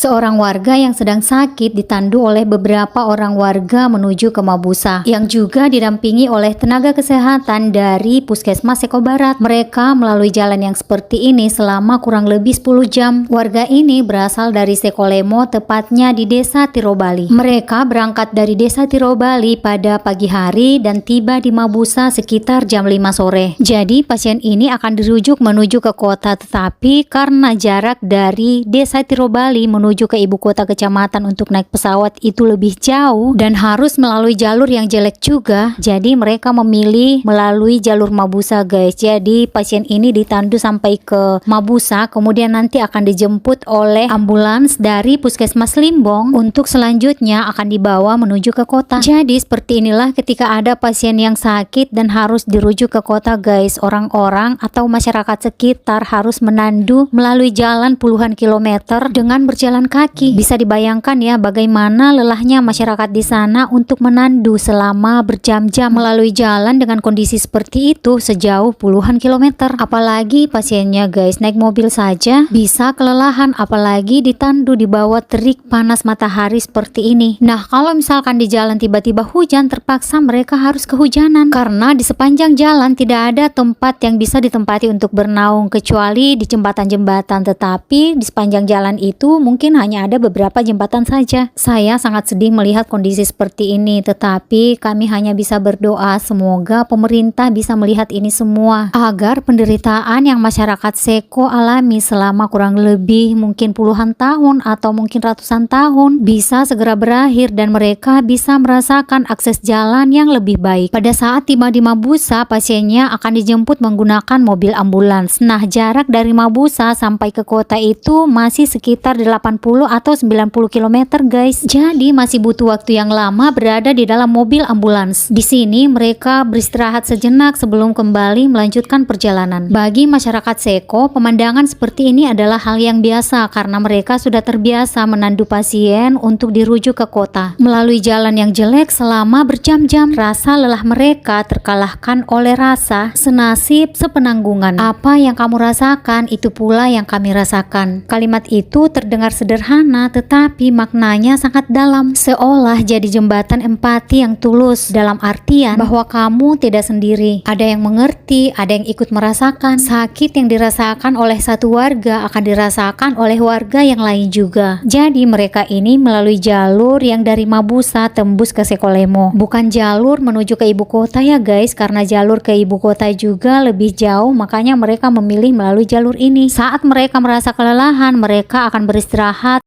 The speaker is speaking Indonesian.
Seorang warga yang sedang sakit ditandu oleh beberapa orang warga menuju ke Mabusa, yang juga didampingi oleh tenaga kesehatan dari Puskesmas Seko Barat. Mereka melalui jalan yang seperti ini selama kurang lebih 10 jam. Warga ini berasal dari Sekolemo, tepatnya di Desa Tirobali. Mereka berangkat dari Desa Tirobali pada pagi hari dan tiba di Mabusa sekitar jam 5 sore. Jadi pasien ini akan dirujuk menuju ke kota, tetapi karena jarak dari Desa Tirobali menuju ke ibu kota kecamatan untuk naik pesawat itu lebih jauh dan harus melalui jalur yang jelek juga, jadi mereka memilih melalui jalur Mabusa, guys. Jadi pasien ini ditandu sampai ke Mabusa, kemudian nanti akan dijemput oleh ambulans dari Puskesmas Limbong untuk selanjutnya akan dibawa menuju ke kota. Jadi seperti inilah ketika ada pasien yang sakit dan harus dirujuk ke kota, guys. Orang-orang atau masyarakat sekitar harus menandu melalui jalan puluhan kilometer dengan berjalan kaki. Bisa dibayangkan ya bagaimana lelahnya masyarakat di sana untuk menandu selama berjam-jam melalui jalan dengan kondisi seperti itu sejauh puluhan kilometer. Apalagi pasiennya, guys, naik mobil saja bisa kelelahan, apalagi ditandu di bawah terik panas matahari seperti ini. Nah, kalau misalkan di jalan tiba-tiba hujan, terpaksa mereka harus kehujanan karena di sepanjang jalan tidak ada tempat yang bisa ditempati untuk bernaung kecuali di jembatan-jembatan, tetapi di sepanjang jalan itu mungkin hanya ada beberapa jembatan saja. Saya sangat sedih melihat kondisi seperti ini, tetapi kami hanya bisa berdoa semoga pemerintah bisa melihat ini semua agar penderitaan yang masyarakat Seko alami selama kurang lebih mungkin puluhan tahun atau mungkin ratusan tahun bisa segera berakhir dan mereka bisa merasakan akses jalan yang lebih baik. Pada saat tiba di Mabusa, pasiennya akan dijemput menggunakan mobil ambulans. Nah, jarak dari Mabusa sampai ke kota itu masih sekitar 80 atau 90 km, guys. Jadi masih butuh waktu yang lama berada di dalam mobil ambulans. Di sini mereka beristirahat sejenak sebelum kembali melanjutkan perjalanan. Bagi masyarakat Seko, pemandangan seperti ini adalah hal yang biasa karena mereka sudah terbiasa menandu pasien untuk dirujuk ke kota melalui jalan yang jelek selama berjam-jam. Rasa lelah mereka terkalahkan oleh rasa senasib sepenanggungan. Apa yang kamu rasakan itu pula yang kami rasakan. Kalimat itu terdengar sederhana tetapi maknanya sangat dalam, seolah jadi jembatan empati yang tulus, dalam artian bahwa kamu tidak sendiri. Ada yang mengerti, ada yang ikut merasakan. Sakit yang dirasakan oleh satu warga akan dirasakan oleh warga yang lain juga. Jadi mereka ini melalui jalur yang dari Mabusa tembus ke Sekolemo, bukan jalur menuju ke ibu kota ya, guys, karena jalur ke ibu kota juga lebih jauh, makanya mereka memilih melalui jalur ini. Saat mereka merasa kelelahan, mereka akan beristirahat